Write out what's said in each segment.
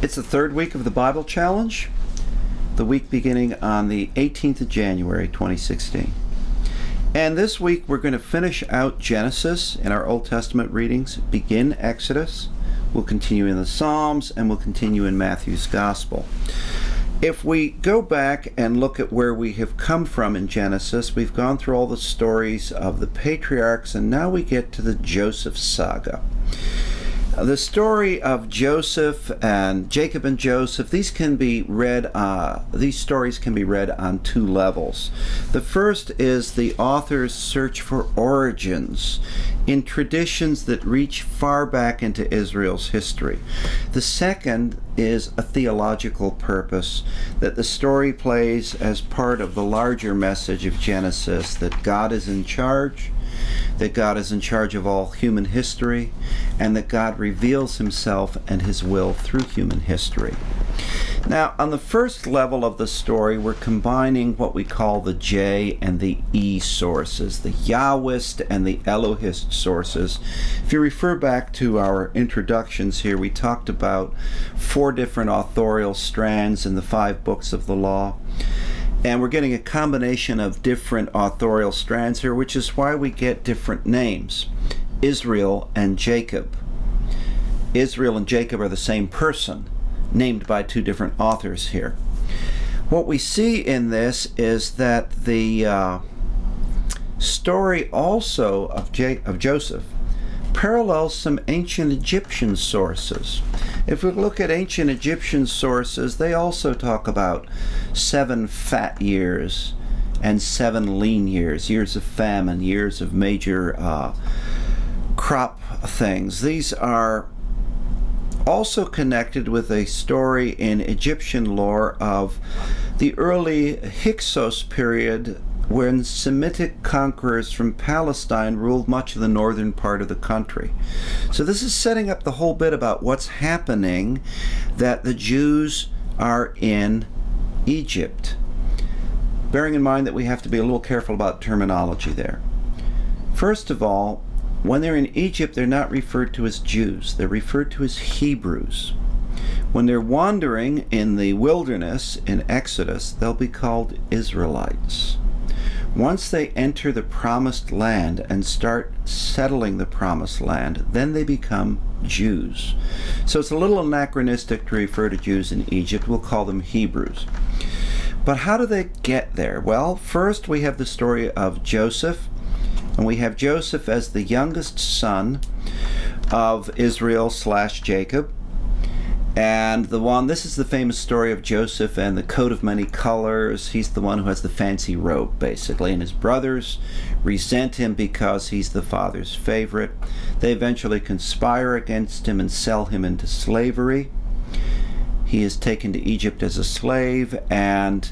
It's the third week of the Bible Challenge, the week beginning on the 18th of January, 2016. And this week we're going to finish out Genesis in our Old Testament readings, begin Exodus, we'll continue in the Psalms, and we'll continue in Matthew's Gospel. If we go back and look at where we have come from in Genesis, we've gone through all the stories of the patriarchs, and now we get to the Joseph saga. The story of Joseph and Jacob and Joseph, these stories can be read on two levels. The first is the author's search for origins in traditions that reach far back into Israel's history. The second is a theological purpose that the story plays as part of the larger message of Genesis, that God is in charge, that God is in charge of all human history, and that God reveals himself and his will through human history. Now, on the first level of the story, we're combining what we call the J and the E sources, the Yahwist and the Elohist sources. If you refer back to our introductions here, we talked about 4 different authorial strands in the 5 books of the law. And we're getting a combination of different authorial strands here, which is why we get different names. Israel and Jacob. Israel and Jacob are the same person, named by 2 different authors here. What we see in this is that the story also of Joseph parallels some ancient Egyptian sources. If we look at ancient Egyptian sources, they also talk about 7 fat years and 7 lean years, years of famine, years of major crop things. These are also connected with a story in Egyptian lore of the early Hyksos period, when Semitic conquerors from Palestine ruled much of the northern part of the country. So this is setting up the whole bit about what's happening, that the Jews are in Egypt. Bearing in mind that we have to be a little careful about terminology there. First of all, when they're in Egypt, they're not referred to as Jews. They're referred to as Hebrews. When they're wandering in the wilderness in Exodus, they'll be called Israelites. Once they enter the promised land and start settling the promised land, then they become Jews. So it's a little anachronistic to refer to Jews in Egypt. We'll call them Hebrews. But how do they get there? Well, first we have the story of Joseph, and we have Joseph as the youngest son of Israel/Jacob. And this is the famous story of Joseph and the coat of many colors. He's the one who has the fancy robe, basically, and his brothers resent him because he's the father's favorite. They eventually conspire against him and sell him into slavery. He is taken to Egypt as a slave and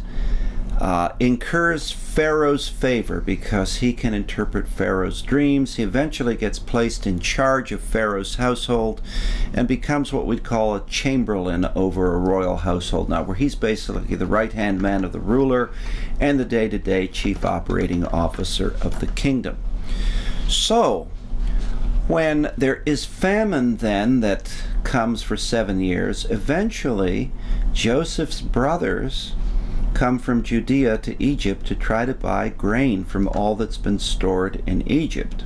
incurs Pharaoh's favor because he can interpret Pharaoh's dreams. He eventually gets placed in charge of Pharaoh's household and becomes what we'd call a chamberlain over a royal household now, where he's basically the right-hand man of the ruler and the day-to-day chief operating officer of the kingdom. So, when there is famine then that comes for 7 years, eventually Joseph's brothers come from Judea to Egypt to try to buy grain from all that's been stored in Egypt.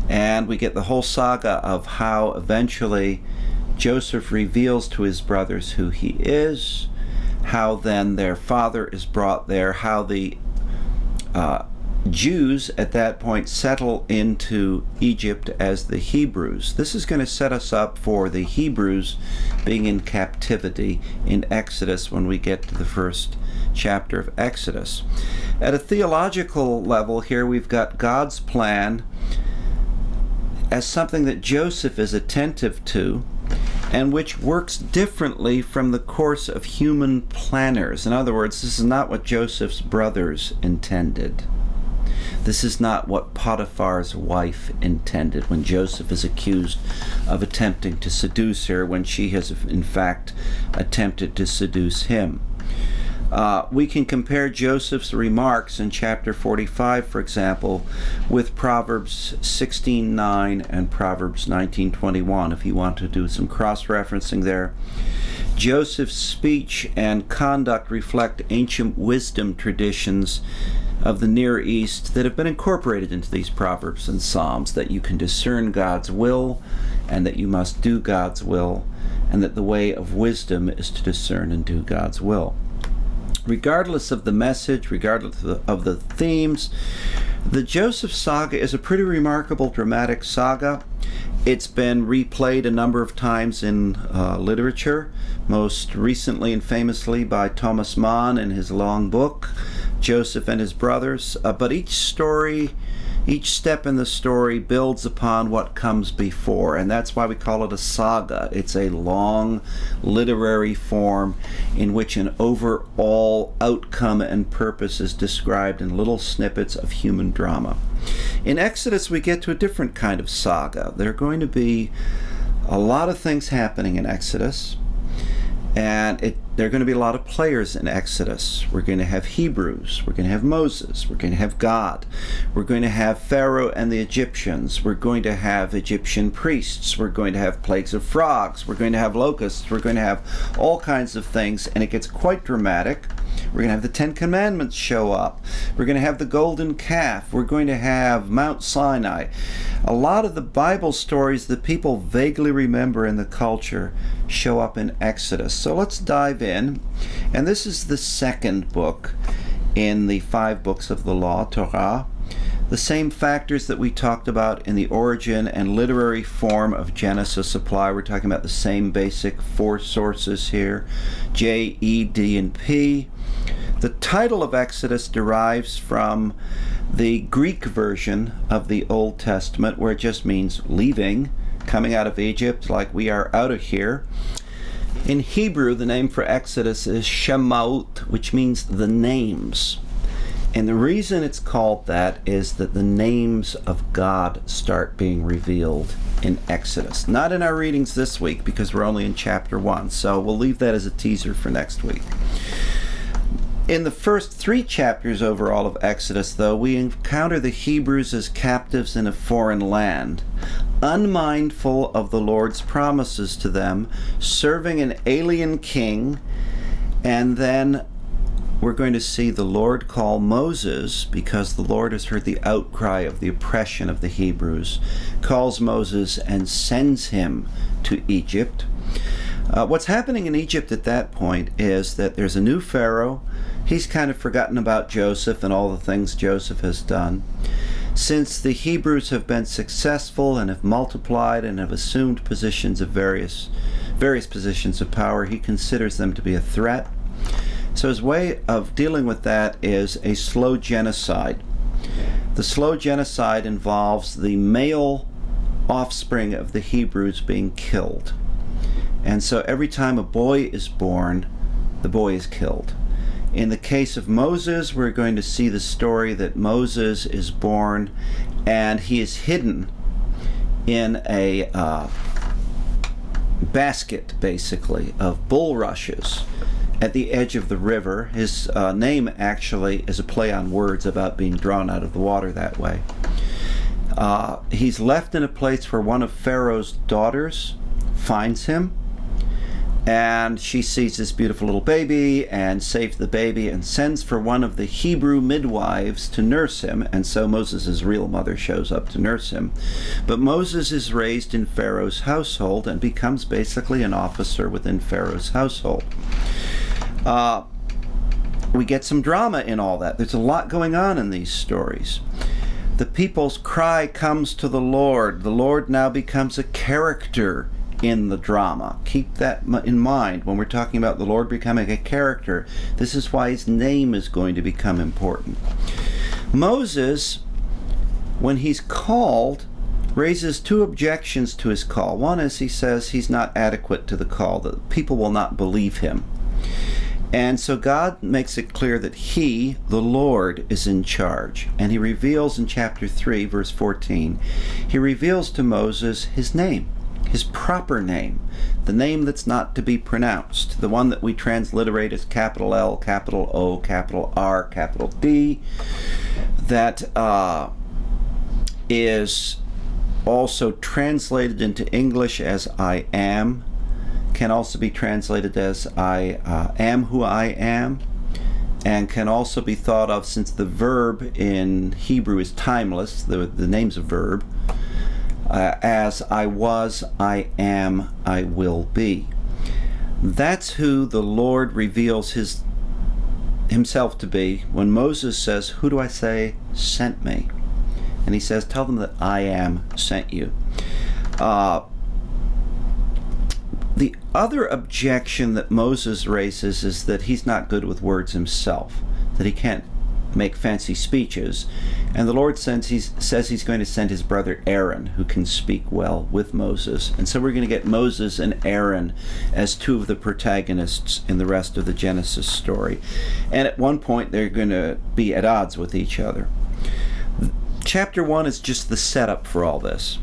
And we get the whole saga of how eventually Joseph reveals to his brothers who he is, how then their father is brought there, how the Jews at that point settle into Egypt as the Hebrews. This is going to set us up for the Hebrews being in captivity in Exodus when we get to the first chapter of Exodus. At a theological level here, we've got God's plan as something that Joseph is attentive to and which works differently from the course of human planners. In other words, this is not what Joseph's brothers intended. This is not what Potiphar's wife intended when Joseph is accused of attempting to seduce her when she has in fact attempted to seduce him. We can compare Joseph's remarks in chapter 45, for example, with Proverbs 16:9 and Proverbs 19:21, if you want to do some cross-referencing there. Joseph's speech and conduct reflect ancient wisdom traditions of the Near East that have been incorporated into these Proverbs and Psalms, that you can discern God's will and that you must do God's will, and that the way of wisdom is to discern and do God's will. Regardless of the message, regardless of the themes, the Joseph saga is a pretty remarkable dramatic saga. It's been replayed a number of times in literature, most recently and famously by Thomas Mann in his long book, Joseph and His Brothers. But each step in the story builds upon what comes before, and that's why we call it a saga. It's a long literary form in which an overall outcome and purpose is described in little snippets of human drama. In Exodus, we get to a different kind of saga. There are going to be a lot of things happening in Exodus, and there are going to be a lot of players in Exodus. We're going to have Hebrews. We're going to have Moses. We're going to have God. We're going to have Pharaoh and the Egyptians. We're going to have Egyptian priests. We're going to have plagues of frogs. We're going to have locusts. We're going to have all kinds of things, and it gets quite dramatic. We're going to have the Ten Commandments show up. We're going to have the golden calf. We're going to have Mount Sinai. A lot of the Bible stories that people vaguely remember in the culture show up in Exodus. So let's dive in. And this is the second book in the 5 books of the law, Torah. The same factors that we talked about in the origin and literary form of Genesis apply. We're talking about the same basic 4 sources here, J, E, D, and P. The title of Exodus derives from the Greek version of the Old Testament, where it just means leaving, coming out of Egypt, like we are out of here. In Hebrew, the name for Exodus is Shemaut, which means the names. And the reason it's called that is that the names of God start being revealed in Exodus. Not in our readings this week, because we're only in chapter 1, so we'll leave that as a teaser for next week. In the first 3 chapters overall of Exodus, though, we encounter the Hebrews as captives in a foreign land, unmindful of the Lord's promises to them, serving an alien king, and then we're going to see the Lord call Moses, because the Lord has heard the outcry of the oppression of the Hebrews, calls Moses and sends him to Egypt. What's happening in Egypt at that point is that there's a new Pharaoh. He's kind of forgotten about Joseph and all the things Joseph has done. Since the Hebrews have been successful and have multiplied and have assumed positions of various positions of power, he considers them to be a threat. So his way of dealing with that is a slow genocide. The slow genocide involves the male offspring of the Hebrews being killed. And so every time a boy is born, the boy is killed. In the case of Moses, we're going to see the story that Moses is born and he is hidden in a basket, basically, of bulrushes at the edge of the river. His name actually is a play on words about being drawn out of the water that way. He's left in a place where one of Pharaoh's daughters finds him, and she sees this beautiful little baby and saves the baby and sends for one of the Hebrew midwives to nurse him, and so Moses' real mother shows up to nurse him. But Moses is raised in Pharaoh's household and becomes basically an officer within Pharaoh's household. We get some drama in all that. There's a lot going on in these stories. The people's cry comes to the Lord. The Lord now becomes a character in the drama. Keep that in mind when we're talking about the Lord becoming a character. This is why his name is going to become important. Moses, when he's called, raises 2 objections to his call. One is he says he's not adequate to the call, that people will not believe him. And so God makes it clear that he, the Lord, is in charge. And he reveals in chapter 3, verse 14, he reveals to Moses his name, his proper name, the name that's not to be pronounced, the one that we transliterate as capital L, capital O, capital R, capital D, that is also translated into English as I am, can also be translated as I am who I am, and can also be thought of, since the verb in Hebrew is timeless, the name's a verb, as I was, I am, I will be. That's who the Lord reveals himself to be when Moses says, "Who do I say sent me?" And he says, "Tell them that I am sent you." The other objection that Moses raises is that he's not good with words himself, that he can't make fancy speeches. And the Lord says he's going to send his brother Aaron, who can speak well with Moses. And so we're going to get Moses and Aaron as two of the protagonists in the rest of the Genesis story. And at one point they're going to be at odds with each other. Chapter 1 is just the setup for all this.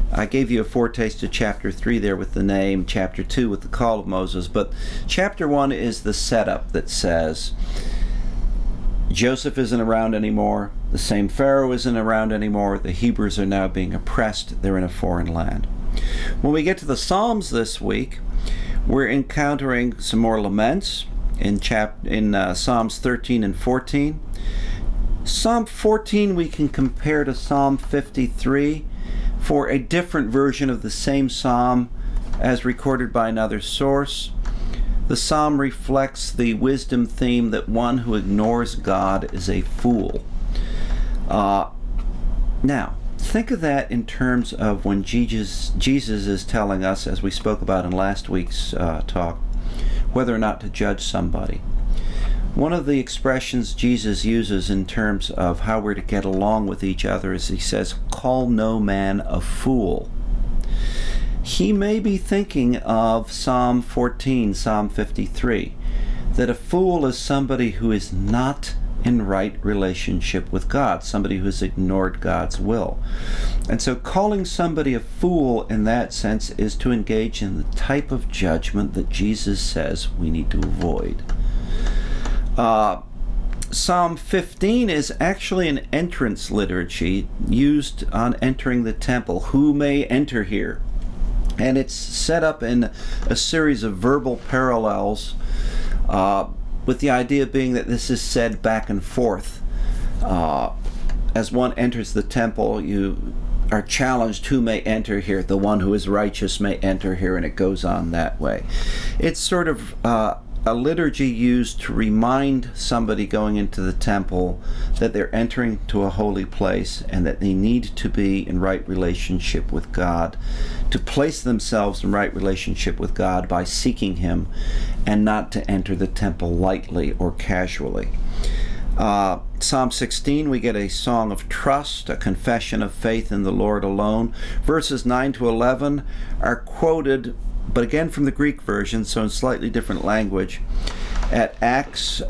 I gave you a foretaste of chapter 3 there with the name, chapter 2 with the call of Moses, but chapter 1 is the setup that says Joseph isn't around anymore, the same Pharaoh isn't around anymore, the Hebrews are now being oppressed, they're in a foreign land. When we get to the Psalms this week, we're encountering some more laments in Psalms 13 and 14. Psalm 14 we can compare to Psalm 53 for a different version of the same psalm as recorded by another source. The psalm reflects the wisdom theme that one who ignores God is a fool. Now, think of that in terms of when Jesus is telling us, as we spoke about in last week's talk, whether or not to judge somebody. One of the expressions Jesus uses in terms of how we're to get along with each other is he says, "Call no man a fool." He may be thinking of Psalm 14, Psalm 53, that a fool is somebody who is not in right relationship with God, somebody who has ignored God's will. And so calling somebody a fool in that sense is to engage in the type of judgment that Jesus says we need to avoid. Psalm 15 is actually an entrance liturgy used on entering the temple. Who may enter here? And it's set up in a series of verbal parallels, with the idea being that this is said back and forth. As one enters the temple, you are challenged, who may enter here? The one who is righteous may enter here, and it goes on that way. It's sort of a liturgy used to remind somebody going into the temple that they're entering to a holy place and that they need to be in right relationship with God, to place themselves in right relationship with God by seeking Him, and not to enter the temple lightly or casually. Psalm 16, we get a song of trust, a confession of faith in the Lord alone. Verses 9 to 11 are quoted, but again from the Greek version, so in slightly different language, at Acts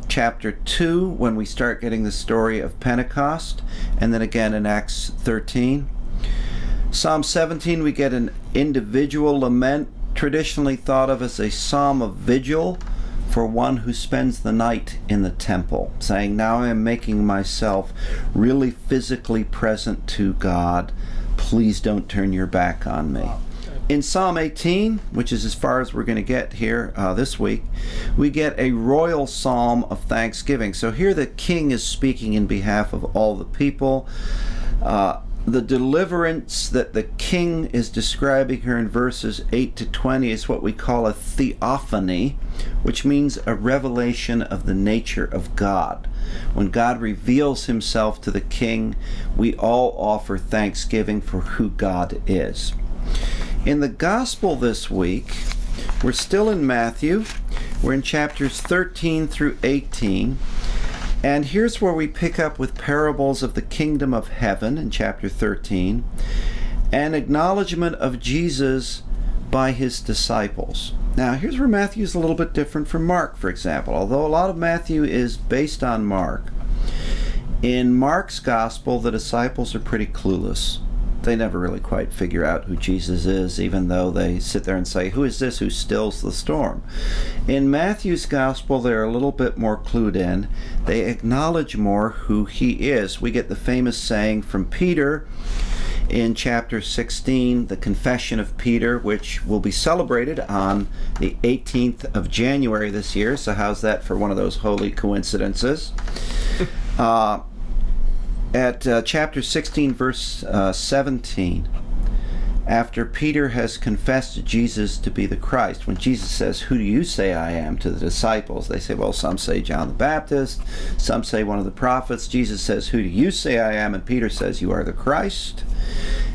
chapter 2, when we start getting the story of Pentecost, and then again in Acts 13. Psalm 17, we get an individual lament, traditionally thought of as a psalm of vigil for one who spends the night in the temple, saying, now I am making myself really physically present to God. Please don't turn your back on me. In Psalm 18, which is as far as we're going to get here this week, we get a royal psalm of thanksgiving. So here the king is speaking in behalf of all the people. The deliverance that the king is describing here in verses 8 to 20 is what we call a theophany, which means a revelation of the nature of God. When God reveals himself to the king, we all offer thanksgiving for who God is. In the gospel this week, we're still in Matthew. We're in chapters 13 through 18. And here's where we pick up with parables of the kingdom of heaven in chapter 13, and acknowledgement of Jesus by his disciples. Now, here's where Matthew's a little bit different from Mark, for example. Although a lot of Matthew is based on Mark, in Mark's gospel, the disciples are pretty clueless. They never really quite figure out who Jesus is, even though they sit there and say, who is this who stills the storm? In Matthew's gospel, they're a little bit more clued in. They acknowledge more who he is. We get the famous saying from Peter In chapter 16, the confession of Peter, which will be celebrated on the 18th of January this year. So how's that for one of those holy coincidences? At chapter 16, verse 17, after Peter has confessed Jesus to be the Christ, when Jesus says, "Who do you say I am?" to the disciples, they say, well, some say John the Baptist, some say one of the prophets. Jesus says, "Who do you say I am?" And Peter says, "You are the Christ."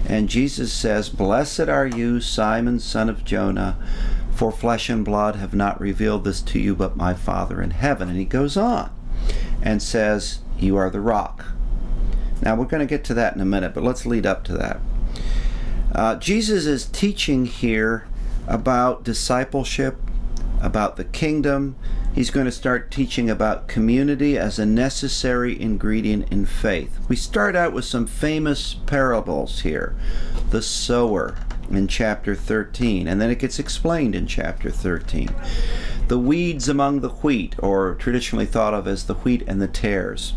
And Jesus says, "Blessed are you, Simon, son of Jonah, for flesh and blood have not revealed this to you, but my Father in heaven." And he goes on and says, "You are the rock." Now, we're going to get to that in a minute, but let's lead up to that. Jesus is teaching here about discipleship, about the kingdom. He's going to start teaching about community as a necessary ingredient in faith. We start out with some famous parables here. The sower in chapter 13, and then it gets explained in chapter 13. The weeds among the wheat, or traditionally thought of as the wheat and the tares.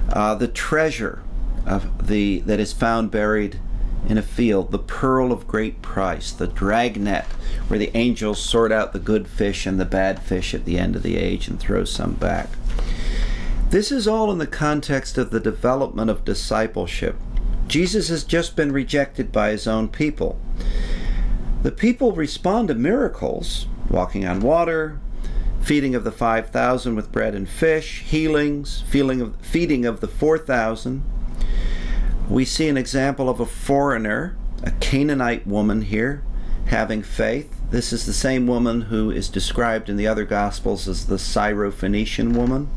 The treasure that is found buried in a field, the pearl of great price, the dragnet, where the angels sort out the good fish and the bad fish at the end of the age and throw some back. This is all in the context of the development of discipleship. Jesus has just been rejected by his own people. The people respond to miracles, walking on water, feeding of the 5,000 with bread and fish, healings, feeding of the 4,000. We see an example of a foreigner, a Canaanite woman here, having faith. This is the same woman who is described in the other Gospels as the Syrophoenician woman.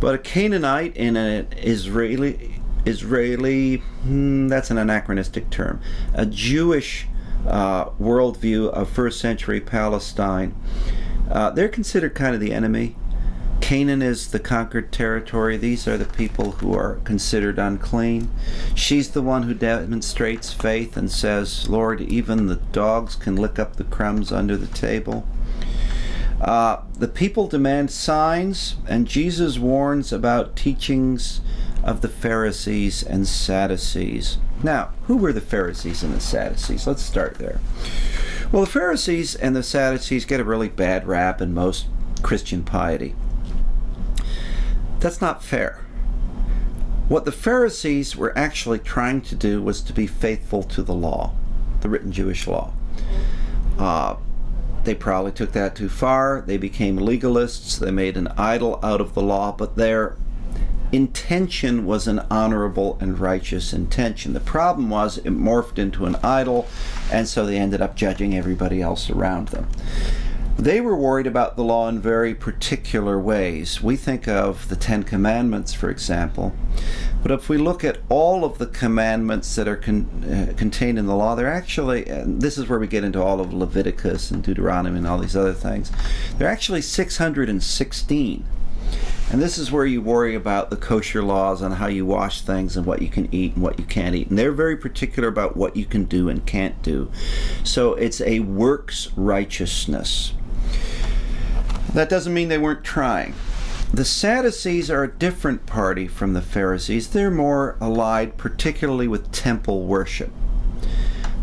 But a Canaanite in an Israeli, that's an anachronistic term, a Jewish worldview of first century Palestine. They're considered kind of the enemy. Canaan is the conquered territory. These are the people who are considered unclean. She's the one who demonstrates faith and says, "Lord, even the dogs can lick up the crumbs under the table." The people demand signs, and Jesus warns about teachings of the Pharisees and Sadducees. Now, who were the Pharisees and the Sadducees? Let's start there. Well, the Pharisees and the Sadducees get a really bad rap in most Christian piety. That's not fair. What the Pharisees were actually trying to do was to be faithful to the law, the written Jewish law. They probably took that too far. They became legalists. They made an idol out of the law, but their intention was an honorable and righteous intention. The problem was it morphed into an idol, and so they ended up judging everybody else around them. They were worried about the law in very particular ways. We think of the Ten Commandments, for example, but if we look at all of the commandments that are contained in the law, they're actually, and this is where we get into all of Leviticus and Deuteronomy and all these other things, they're actually 616. And this is where you worry about the kosher laws on how you wash things and what you can eat and what you can't eat. And they're very particular about what you can do and can't do. So it's a works righteousness. That doesn't mean they weren't trying. The Sadducees are a different party from the Pharisees. They're more allied, particularly with temple worship.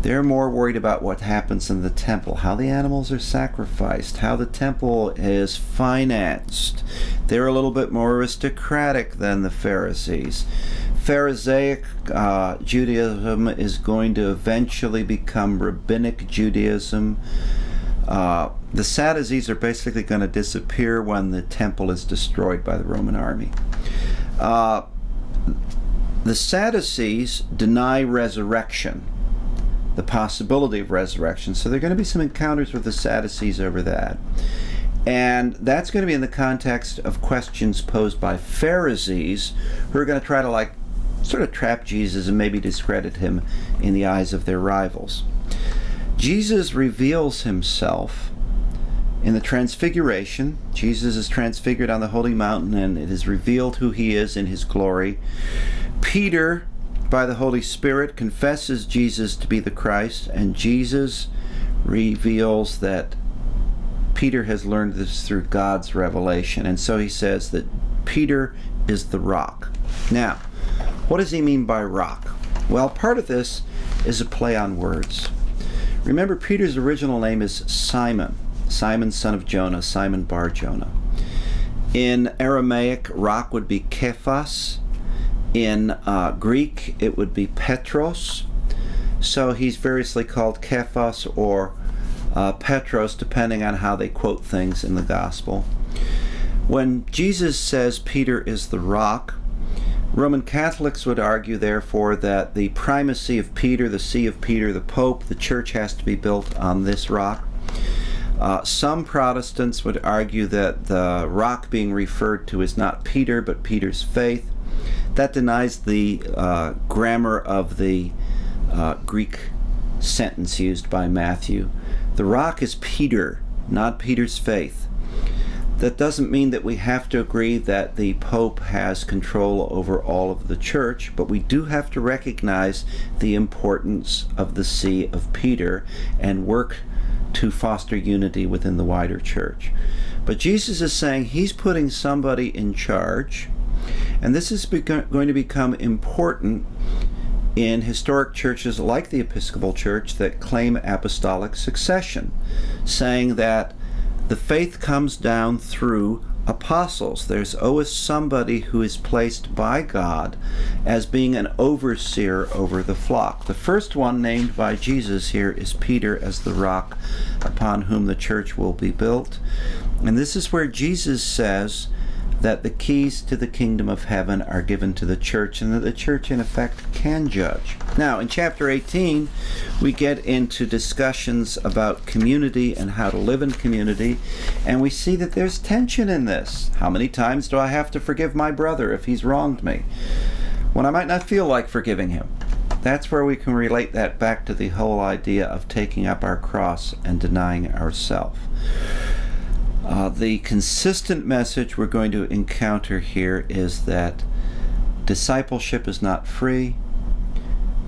They're more worried about what happens in the temple, how the animals are sacrificed, how the temple is financed. They're a little bit more aristocratic than the Pharisees. Pharisaic Judaism is going to eventually become rabbinic Judaism. The Sadducees are basically going to disappear when the temple is destroyed by the Roman army. The Sadducees deny resurrection, the possibility of resurrection. So there are going to be some encounters with the Sadducees over that. And that's going to be in the context of questions posed by Pharisees who are going to try to sort of trap Jesus and maybe discredit him in the eyes of their rivals. Jesus reveals himself in the Transfiguration. Jesus is transfigured on the Holy Mountain, and it is revealed who he is in his glory. Peter, by the Holy Spirit, confesses Jesus to be the Christ, and Jesus reveals that Peter has learned this through God's revelation. And so he says that Peter is the rock. Now, what does he mean by rock? Well, part of this is a play on words. Remember, Peter's original name is Simon, Simon son of Jonah, Simon bar Jonah. In Aramaic, rock would be Kephas. In Greek, it would be Petros. So he's variously called Kephas or Petros, depending on how they quote things in the gospel. When Jesus says Peter is the rock, Roman Catholics would argue, therefore, that the primacy of Peter, the see of Peter, the Pope, the church has to be built on this rock. Some Protestants would argue that the rock being referred to is not Peter, but Peter's faith. That denies the grammar of the Greek sentence used by Matthew. The rock is Peter, not Peter's faith. That doesn't mean that we have to agree that the Pope has control over all of the church, but we do have to recognize the importance of the See of Peter and work to foster unity within the wider church. But Jesus is saying he's putting somebody in charge, and this is going to become important in historic churches like the Episcopal Church that claim apostolic succession, saying that the faith comes down through apostles. There's always somebody who is placed by God as being an overseer over the flock. The first one named by Jesus here is Peter as the rock upon whom the church will be built. And this is where Jesus says that the keys to the kingdom of heaven are given to the church, and that the church in effect can judge. Now, in chapter 18, we get into discussions about community and how to live in community, and we see that there's tension in this. How many times do I have to forgive my brother if he's wronged me, when I might not feel like forgiving him? That's where we can relate that back to the whole idea of taking up our cross and denying ourselves. The consistent message we're going to encounter here is that discipleship is not free,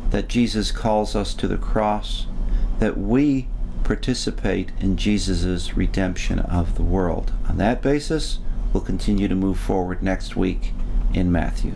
that Jesus calls us to the cross, that we participate in Jesus' redemption of the world. On that basis, we'll continue to move forward next week in Matthew.